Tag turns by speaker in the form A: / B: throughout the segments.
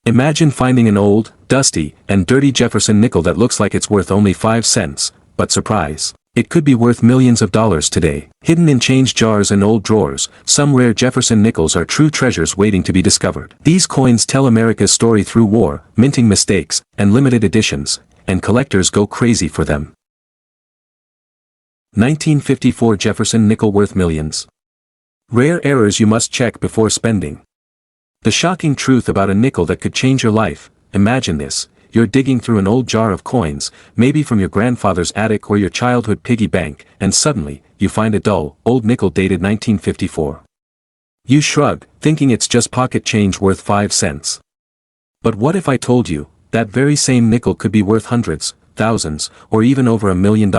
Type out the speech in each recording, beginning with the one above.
A: Imagine finding an old, dusty, and dirty Jefferson nickel that looks like it's worth only 5 cents, but surprise. It could be worth millions of dollars today. Hidden in change jars and old drawers, some rare Jefferson nickels are true treasures waiting to be discovered. These coins tell America's story through war, minting mistakes, and limited editions, and collectors go crazy for them. 1954 Jefferson nickel worth millions. Rare errors you must check before spending. The shocking truth about a nickel that could change your life. Imagine this. You're digging through an old jar of coins, maybe from your grandfather's attic or your childhood piggy bank, and suddenly, you find a dull, old nickel dated 1954. You shrug, thinking it's just pocket change worth 5 cents. But what if I told you, that very same nickel could be worth hundreds, thousands, or even over $1 million?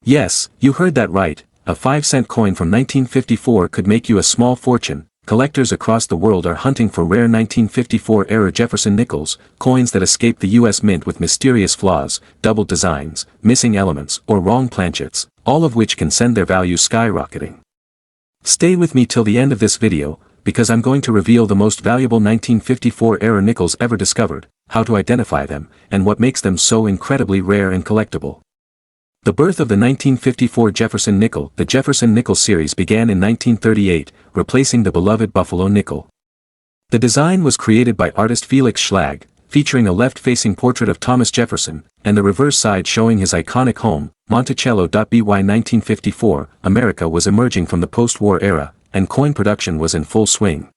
A: Yes, you heard that right, a 5-cent coin from 1954 could make you a small fortune. Collectors across the world are hunting for rare 1954-era Jefferson nickels, coins that escape the U.S. Mint with mysterious flaws, double designs, missing elements, or wrong planchets, all of which can send their value skyrocketing. Stay with me till the end of this video, because I'm going to reveal the most valuable 1954-era nickels ever discovered, how to identify them, and what makes them so incredibly rare and collectible. The birth of the 1954 Jefferson nickel, the Jefferson nickel series began in 1938, replacing the beloved Buffalo nickel. The design was created by artist Felix Schlag, featuring a left-facing portrait of Thomas Jefferson, and the reverse side showing his iconic home, Monticello. By 1954, America was emerging from the post-war era, and coin production was in full swing.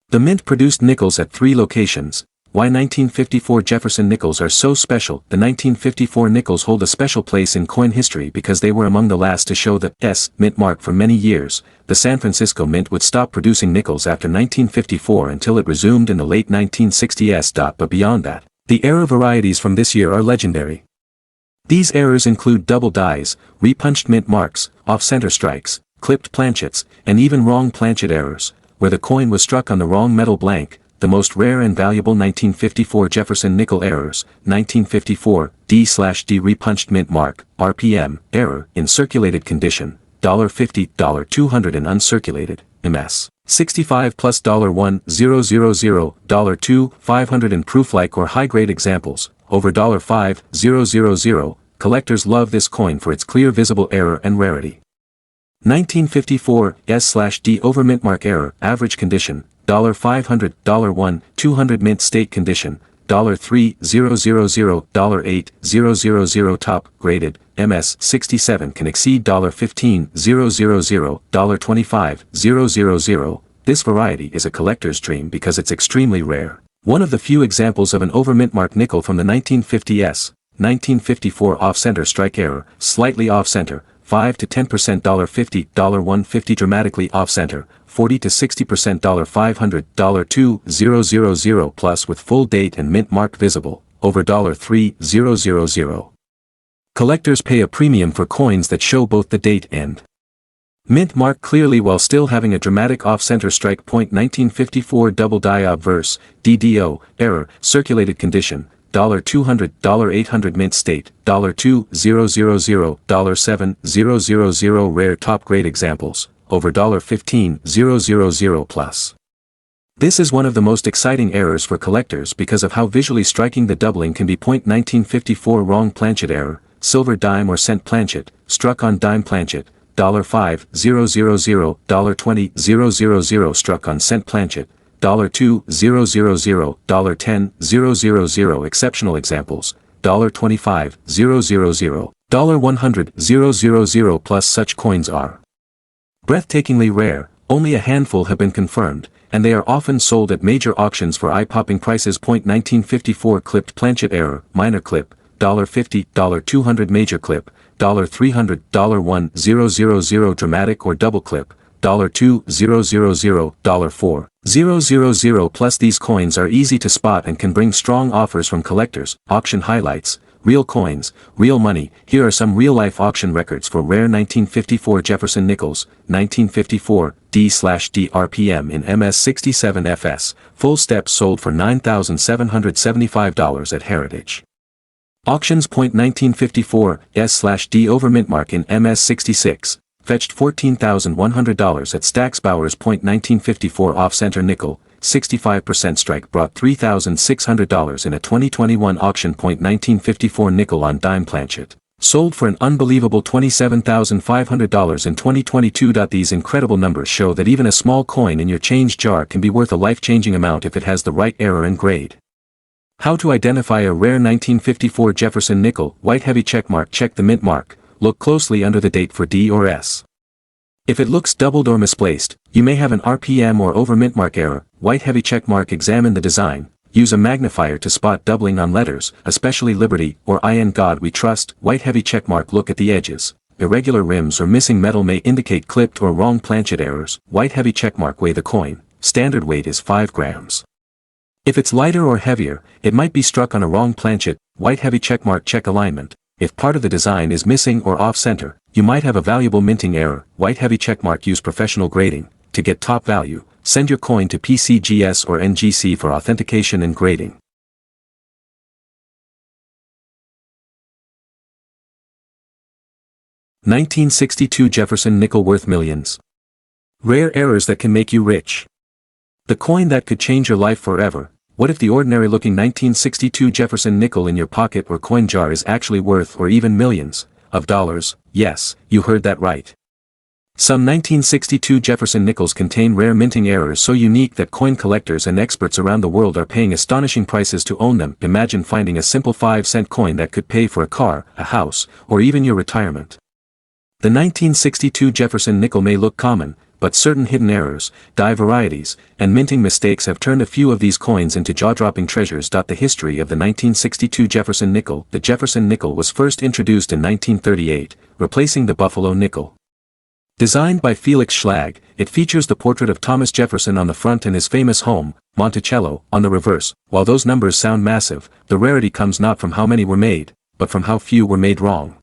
A: The Mint produced nickels at 3 locations. Why 1954 Jefferson nickels are so special? The 1954 nickels hold a special place in coin history because they were among the last to show the S Mint mark for many years. The San Francisco Mint would stop producing nickels after 1954 until it resumed in the late 1960s. But beyond that, the era varieties from this year are legendary. These errors include double dies, repunched mint marks, off-center strikes, clipped planchets, and even wrong planchet errors, where the coin was struck on the wrong metal blank. The most rare and valuable 1954 Jefferson nickel errors, 1954, D/D repunched mint mark, RPM, error, in circulated condition, $50, $200 in uncirculated, MS, 65 plus $1, $2, 500 in proof-like or high-grade examples, over $5, $000, collectors love this coin for its clear visible error and rarity. 1954, S/D over mint mark error, average condition, $500, $1, 200 mint state condition, $3, $000, $8, $000 top, graded, MS 67 can exceed $15, $000, $25, $000. This variety is a collector's dream because it's extremely rare. One of the few examples of an over mint mark nickel from the 1950s, 1954 off-center strike error, slightly off-center, 5 to 10% $50, $150 dramatically off-center, 40 to 60% $500, $2,000 plus with full date and mint mark visible, over $3,000. Collectors pay a premium for coins that show both the date and mint mark clearly while still having a dramatic off-center strike point. 1954 double die obverse, DDO, error, circulated condition, $200, $800 mint state, $2,000, $7,000 rare top grade examples, over $15,000 plus. This is one of the most exciting errors for collectors because of how visually striking the doubling can be. 1954 wrong planchet error, silver dime or cent planchet, struck on dime planchet, $5,000, $20,000 struck on cent planchet, $2,000, $10,000 exceptional examples, $25,000, $100,000 plus. Such coins are breathtakingly rare, only a handful have been confirmed, and they are often sold at major auctions for eye-popping prices. 1954 clipped planchet error, minor clip, $50, $200 major clip, $300, $1,000 dramatic or double clip, $2,000, $4,000 plus. These coins are easy to spot and can bring strong offers from collectors. Auction highlights, real coins, real money. Here are some real-life auction records for rare 1954 Jefferson nickels, 1954, D/D RPM in MS 67 FS, full steps sold for $9,775 at Heritage Auctions. 1954, S/D over mint mark in MS 66. Fetched $14,100 at Stacksbowers. 1954 off-center nickel, 65% strike brought $3,600 in a 2021 auction. 1954 nickel on dime planchet. Sold for an unbelievable $27,500 in 2022. These incredible numbers show that even a small coin in your change jar can be worth a life-changing amount if it has the right error and grade. How to identify a rare 1954 Jefferson nickel? White heavy checkmark. Check the mint mark. Look closely under the date for D or S. If it looks doubled or misplaced, you may have an RPM or over mint mark error. White heavy checkmark. Examine the design. Use a magnifier to spot doubling on letters, especially Liberty or In God We Trust. White heavy checkmark. Look at the edges. Irregular rims or missing metal may indicate clipped or wrong planchet errors. White heavy checkmark. Weigh the coin. Standard weight is 5 grams. If it's lighter or heavier, it might be struck on a wrong planchet. White heavy checkmark. Check alignment. If part of the design is missing or off-center, you might have a valuable minting error. White heavy checkmark. Use professional grading. To get top value, send your coin to PCGS or NGC for authentication and grading. (1962) Jefferson nickel worth millions. Rare errors that can make you rich. The coin that could change your life forever. What if the ordinary-looking 1962 Jefferson nickel in your pocket or coin jar is actually worth or even millions of dollars? Yes, you heard that right. Some 1962 Jefferson nickels contain rare minting errors so unique that coin collectors and experts around the world are paying astonishing prices to own them. Imagine finding a simple 5-cent coin that could pay for a car, a house, or even your retirement. The 1962 Jefferson nickel may look common, but certain hidden errors, die varieties, and minting mistakes have turned a few of these coins into jaw-dropping treasures. The history of the 1962 Jefferson nickel. The Jefferson nickel was first introduced in 1938, replacing the Buffalo nickel. Designed by Felix Schlag, it features the portrait of Thomas Jefferson on the front and his famous home, Monticello, on the reverse. While those numbers sound massive, the rarity comes not from how many were made, but from how few were made wrong.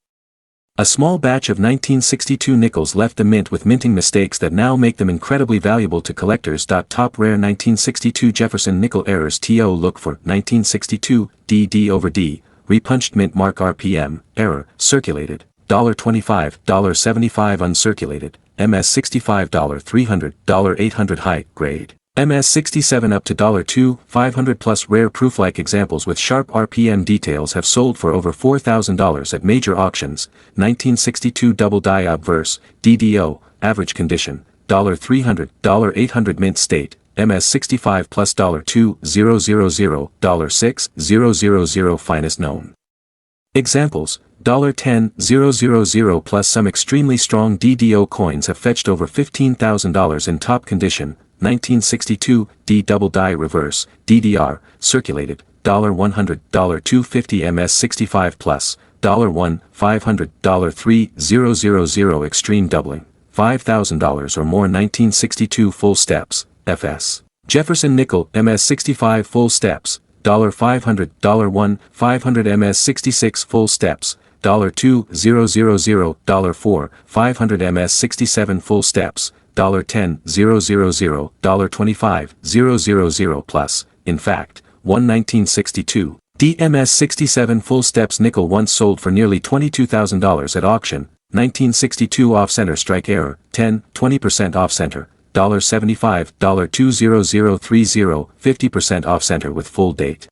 A: A small batch of 1962 nickels left the mint with minting mistakes that now make them incredibly valuable to collectors. Top rare 1962 Jefferson nickel errors. To look for 1962, D over D, repunched mint mark RPM, error, circulated. $25, $75 uncirculated, MS65 $300, $800 high grade, MS67 up to $2, 500 plus. Rare proof-like examples with sharp RPM details have sold for over $4,000 at major auctions. 1962 double die obverse, DDO, average condition, $300, $800 mint state, MS65 plus $2,000, $6,000 finest known. Examples: $10,000 plus. Some extremely strong DDO coins have fetched over $15,000 in top condition. 1962 D double die reverse, DDR, circulated, $100, $250 MS65 plus, $1, $500, $3,000 extreme doubling, $5,000 or more. 1962 full steps, FS. Jefferson nickel MS65 full steps, $500, $1, 500 MS66 full steps, $2,000, $4, 500 MS67 full steps, $10,000, $25,000 plus. In fact, 1962 DMS67 full steps nickel once sold for nearly $22,000 at auction. 1962 off-center strike error, 10-20% off-center, $75, $20030, 50% off-center with full date.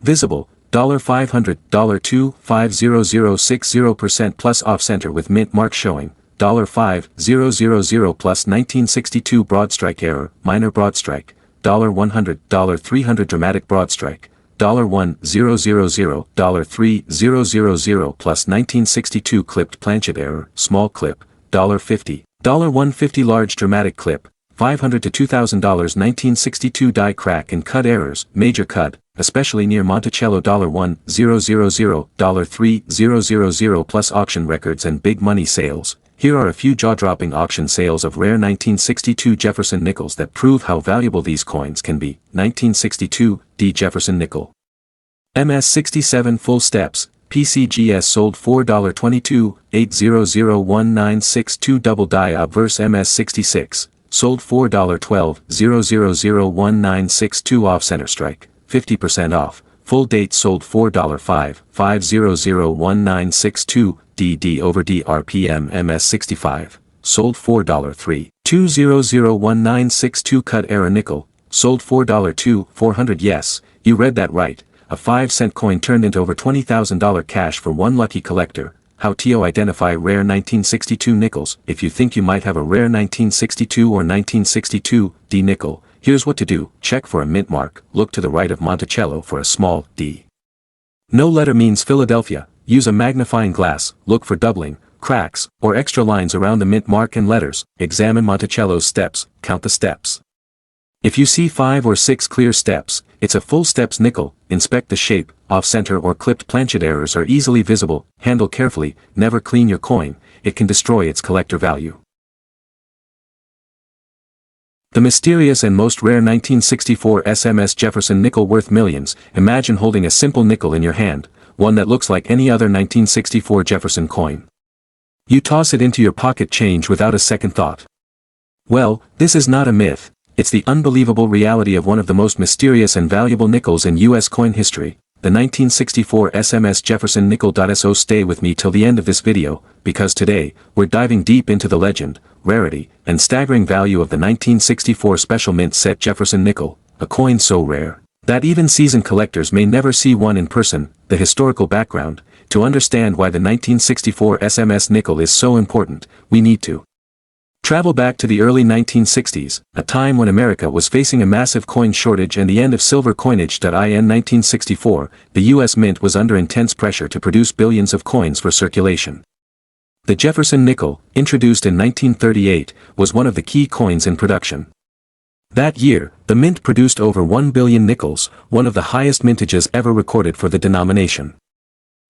A: Visible, $500, $2,50060% plus off-center with mint mark showing, $5,000 plus. 1962 broad strike error, minor broad strike, $100, $300 dramatic broad strike, $1,000, $3,000 plus. 1962 clipped planchet error, small clip, $50, $150 large dramatic clip, $500 to $2,000. 1962 die crack and cut errors, major cut, especially near Monticello, $1,000, $3,000 plus. Auction records and big money sales. Here are a few jaw-dropping auction sales of rare 1962 Jefferson nickels that prove how valuable these coins can be. 1962 D Jefferson nickel. MS67 full steps, PCGS sold $4.22, 8001962 double die obverse. MS66, sold $4.12, 0001962 off-center strike, 50% off. Full date sold $4.05, 5001962, DD over D RPM. MS65, sold $4.3, 2001962 cut error nickel, sold $4 400. Yes, you read that right. A 5-cent coin turned into over $20,000 cash for one lucky collector. How to identify rare 1962 nickels. If you think you might have a rare 1962 or 1962 D nickel, here's what to do. Check for a mint mark. Look to the right of Monticello for a small D. No letter means Philadelphia. Use a magnifying glass. Look for doubling, cracks, or extra lines around the mint mark and letters. Examine Monticello's steps. Count the steps. If you see 5 or 6 clear steps, it's a full steps nickel. Inspect the shape. Off-center or clipped planchet errors are easily visible. Handle carefully. Never clean your coin. It can destroy its collector value. The mysterious and most rare 1964 SMS Jefferson nickel worth millions. Imagine holding a simple nickel in your hand, one that looks like any other 1964 Jefferson coin. You toss it into your pocket change without a second thought. Well, this is not a myth. It's the unbelievable reality of one of the most mysterious and valuable nickels in U.S. coin history, the 1964 SMS Jefferson nickel. So stay with me till the end of this video, because today, we're diving deep into the legend, rarity, and staggering value of the 1964 special mint set Jefferson nickel, a coin so rare that even seasoned collectors may never see one in person. The historical background. To understand why the 1964 SMS nickel is so important, we need to travel back to the early 1960s, a time when America was facing a massive coin shortage and the end of silver coinage. In 1964, the U.S. Mint was under intense pressure to produce billions of coins for circulation. The Jefferson nickel, introduced in 1938, was one of the key coins in production. That year, the Mint produced over 1 billion nickels, one of the highest mintages ever recorded for the denomination.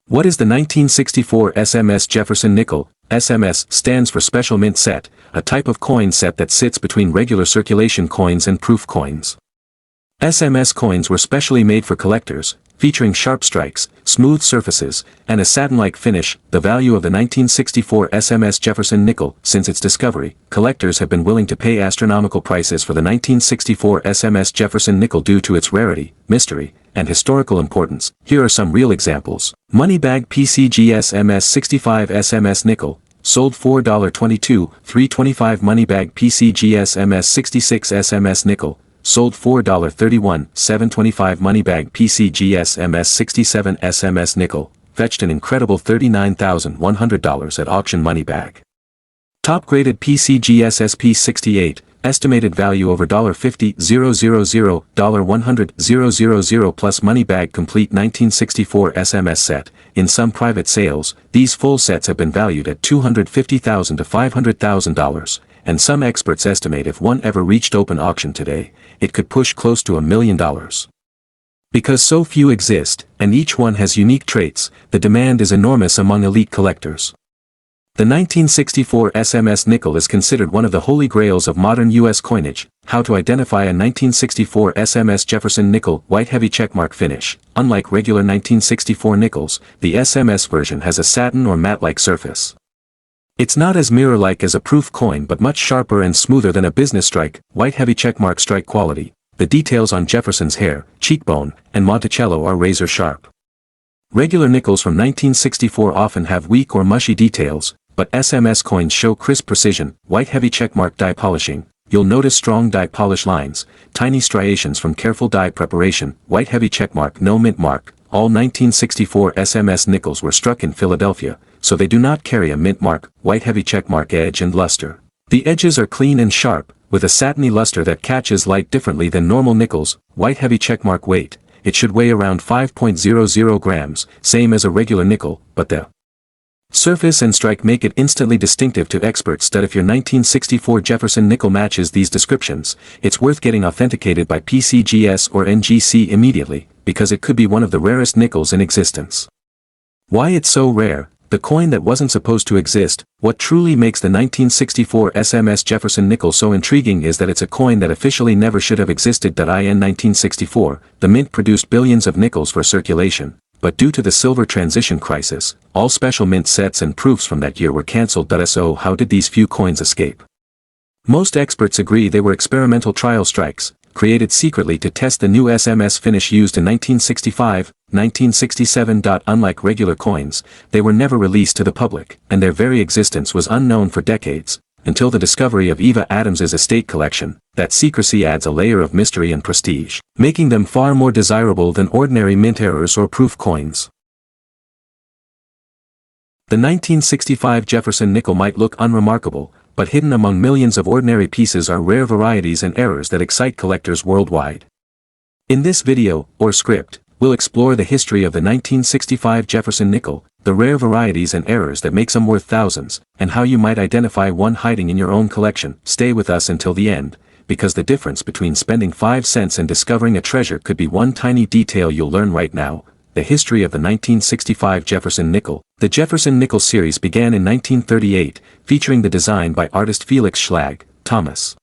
A: What is the 1964 SMS Jefferson nickel? SMS stands for Special Mint Set, a type of coin set that sits between regular circulation coins and proof coins. SMS coins were specially made for collectors, featuring sharp strikes, smooth surfaces, and a satin-like finish. The value of the 1964 SMS Jefferson nickel. Since its discovery, collectors have been willing to pay astronomical prices for the 1964 SMS Jefferson nickel due to its rarity, mystery, and historical importance. Here are some real examples. Moneybag PCGS MS65 SMS nickel, sold $4.22, $3.25. Moneybag PCGS MS66 SMS nickel, sold $4.31, $7.25. Moneybag PCGS MS67 SMS nickel, fetched an incredible $39,100 at auction. Moneybag top-graded PCGS SP68, estimated value over $50,000, $100,000 plus. Moneybag complete 1964 SMS set. In some private sales, these full sets have been valued at $250,000 to $500,000, and some experts estimate if one ever reached open auction today, it could push close to $1 million. Because so few exist, and each one has unique traits, the demand is enormous among elite collectors. The 1964 SMS nickel is considered one of the holy grails of modern U.S. coinage. How to identify a 1964 SMS Jefferson nickel? White heavy checkmark finish. Unlike regular 1964 nickels, the SMS version has a satin or matte-like surface. It's not as mirror-like as a proof coin but much sharper and smoother than a business strike. White heavy checkmark strike quality. The details on Jefferson's hair, cheekbone, and Monticello are razor sharp. Regular nickels from 1964 often have weak or mushy details, but SMS coins show crisp precision. White heavy checkmark die polishing. You'll notice strong die polish lines, tiny striations from careful die preparation. White heavy checkmark no mint mark. All 1964 SMS nickels were struck in Philadelphia, so they do not carry a mint mark. White heavy checkmark edge and luster. The edges are clean and sharp, with a satiny luster that catches light differently than normal nickels. White heavy checkmark weight. It should weigh around 5.00 grams, same as a regular nickel, but the surface and strike make it instantly distinctive to experts that if your 1964 Jefferson nickel matches these descriptions, it's worth getting authenticated by PCGS or NGC immediately, because it could be one of the rarest nickels in existence. Why it's so rare? The coin that wasn't supposed to exist. What truly makes the 1964 SMS Jefferson nickel so intriguing is that it's a coin that officially never should have existed. In 1964, the Mint produced billions of nickels for circulation, but due to the silver transition crisis, all special mint sets and proofs from that year were cancelled. So how did these few coins escape? Most experts agree they were experimental trial strikes, created secretly to test the new SMS finish used in 1965, 1967. Unlike regular coins, they were never released to the public, and their very existence was unknown for decades. until the discovery of Eva Adams's estate collection, that secrecy adds a layer of mystery and prestige, making them far more desirable than ordinary mint errors or proof coins. The 1965 Jefferson nickel might look unremarkable, but hidden among millions of ordinary pieces are rare varieties and errors that excite collectors worldwide. In this video, or script, we'll explore the history of the 1965 Jefferson nickel, the rare varieties and errors that make them worth thousands, and how you might identify one hiding in your own collection. Stay with us until the end, because the difference between spending 5 cents and discovering a treasure could be one tiny detail you'll learn right now. The history of the 1965 Jefferson nickel. The Jefferson nickel series began in 1938, featuring the design by artist Felix Schlag, Thomas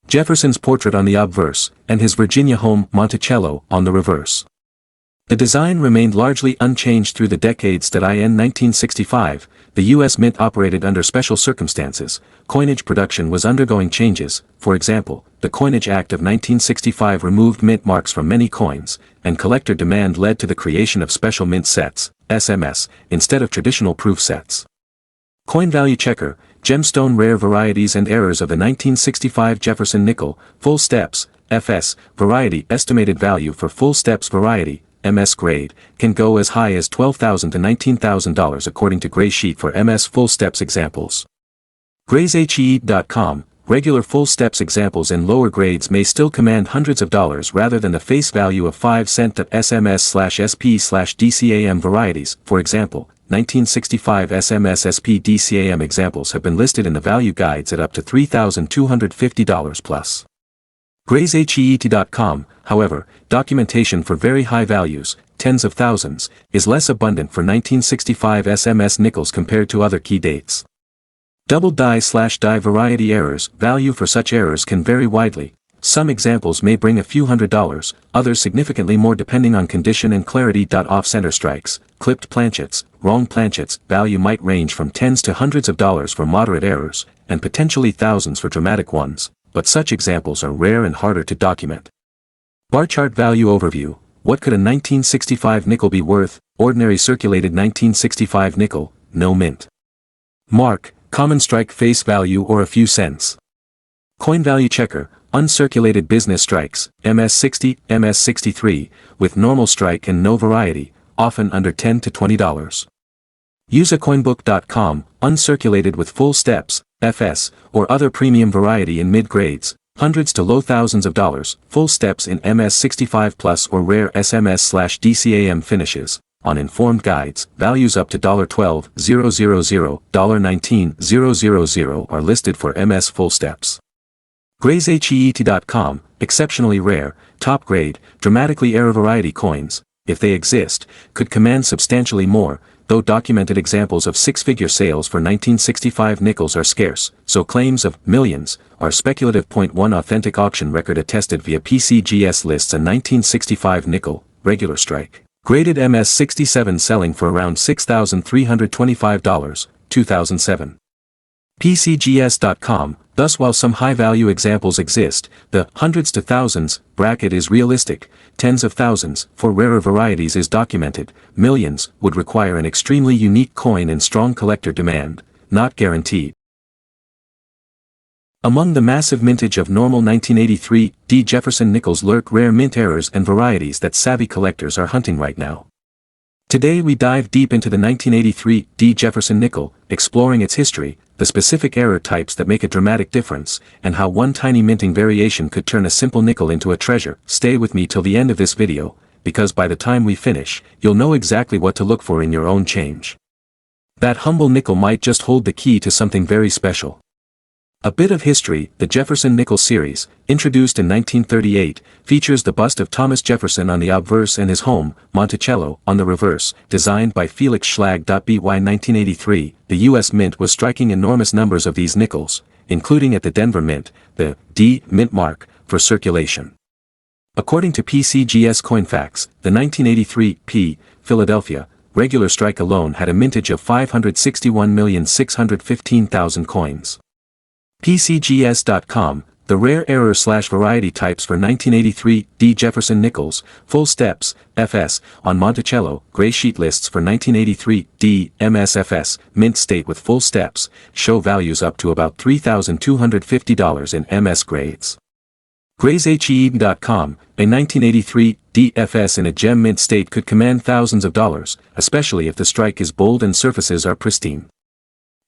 A: Jefferson's portrait on the obverse, and his Virginia home, Monticello, on the reverse. The design remained largely unchanged through the decades that in 1965, the U.S. Mint operated under special circumstances. Coinage production was undergoing changes. For example, the Coinage Act of 1965 removed mint marks from many coins, and collector demand led to the creation of special mint sets, SMS, instead of traditional proof sets. Coin Value Checker, Gemstone Rare Varieties and Errors of the 1965 Jefferson Nickel, Full Steps, FS, Variety. Estimated value for Full Steps Variety, MS grade, can go as high as $12,000 to $19,000 according to Gray Sheet for MS Full Steps examples. GraysHE.com, regular Full Steps examples in lower grades may still command hundreds of dollars rather than the face value of 5 cent. SMS/SP/DCAM varieties. For example, 1965 SMS SP DCAM examples have been listed in the value guides at up to $3,250 plus. GraysHET.com, however, documentation for very high values, tens of thousands, is less abundant for 1965 SMS nickels compared to other key dates. Double die/die variety errors. Value for such errors can vary widely. Some examples may bring a few $100s, others significantly more depending on condition and clarity. Off-center strikes, clipped planchets, wrong planchets. Value might range from tens to hundreds of dollars for moderate errors, and potentially thousands for dramatic ones, but such examples are rare and harder to document. Bar chart value overview. What could a 1965 nickel be worth? Ordinary circulated 1965 nickel, no mint mark, common strike face value or a few cents. Coin Value Checker, uncirculated business strikes, MS60, MS63, with normal strike and no variety, often under $10 to $20. Useacoinbook.com, uncirculated with full steps, FS, or other premium variety in mid-grades, hundreds to low thousands of dollars, full steps in MS65 plus or rare SMS/DCAM finishes. On informed guides, values up to $12,000, $19,000 are listed for MS full steps. GraysHET.com, exceptionally rare, top grade, dramatically error variety coins, if they exist, could command substantially more, though documented examples of six-figure sales for 1965 nickels are scarce, so claims of millions are speculative. One authentic auction record attested via PCGS lists a 1965 nickel, regular strike, graded MS67 selling for around $6,325, 2007. PCGS.com, thus while some high-value examples exist, the hundreds to thousands bracket is realistic. Tens of thousands for rarer varieties is documented. Millions would require an extremely unique coin and strong collector demand, not guaranteed. Among the massive mintage of normal 1983 D. Jefferson nickels lurk rare mint errors and varieties that savvy collectors are hunting right now. Today we dive deep into the 1983 D. Jefferson nickel, exploring its history, the specific error types that make a dramatic difference, and how one tiny minting variation could turn a simple nickel into a treasure. Stay with me till the end of this video, because by the time we finish, you'll know exactly what to look for in your own change. That humble nickel might just hold the key to something very special. A bit of history. The Jefferson nickel series, introduced in 1938, features the bust of Thomas Jefferson on the obverse and his home, Monticello, on the reverse, designed by Felix Schlag. By 1983, the U.S. Mint was striking enormous numbers of these nickels, including at the Denver Mint, the D mint mark, for circulation. According to PCGS Coinfax, the 1983 P. Philadelphia regular strike alone had a mintage of 561,615,000 coins. PCGS.com, The rare error/variety types for 1983 D. Jefferson nickels, full steps, FS, on Monticello, gray sheet lists for 1983 D. MSFS, mint state with full steps, show values up to about $3,250 in MS grades. GraysHEED.com, a 1983 DFS in a gem mint state could command thousands of dollars, especially if the strike is bold and surfaces are pristine.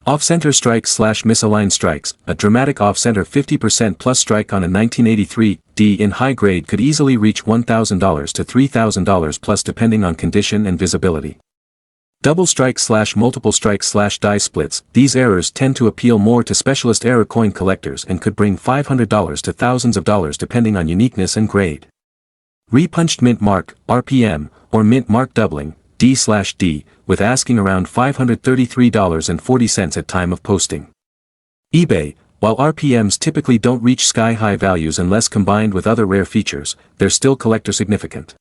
A: Off-center strikes/misaligned strikes, a dramatic off-center 50% plus strike on a 1983 D in high grade could easily reach $1,000 to $3,000 plus depending on condition and visibility. Double strikes/multiple strikes/die splits, these errors tend to appeal more to specialist error coin collectors and could bring $500 to thousands of dollars depending on uniqueness and grade. Repunched mint mark, RPM, or mint mark doubling, D/D, with asking around $533.40 at time of posting. eBay, while RPMs typically don't reach sky-high values unless combined with other rare features, they're still collector significant.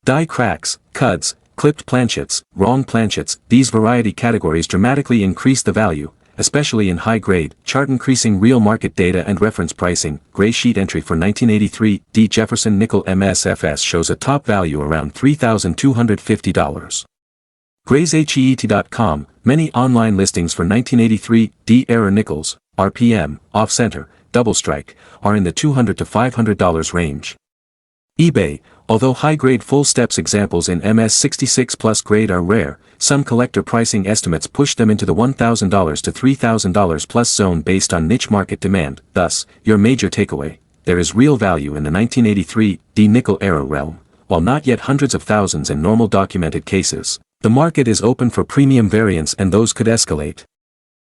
A: Die cracks, cuds, clipped planchets, wrong planchets, these variety categories dramatically increase the value, especially in high grade, chart increasing real market data and reference pricing. Gray sheet entry for 1983 D. Jefferson nickel MSFS shows a top value around $3,250. GraysHEET.com, many online listings for 1983 D. error nickels, RPM, off-center, double strike, are in the $200 to $500 range. eBay, although high-grade full steps examples in MS66 plus grade are rare, some collector pricing estimates push them into the $1,000 to $3,000 plus zone based on niche market demand. Thus, your major takeaway: there is real value in the 1983 D nickel era realm, while not yet hundreds of thousands in normal documented cases. The market is open for premium variants and those could escalate.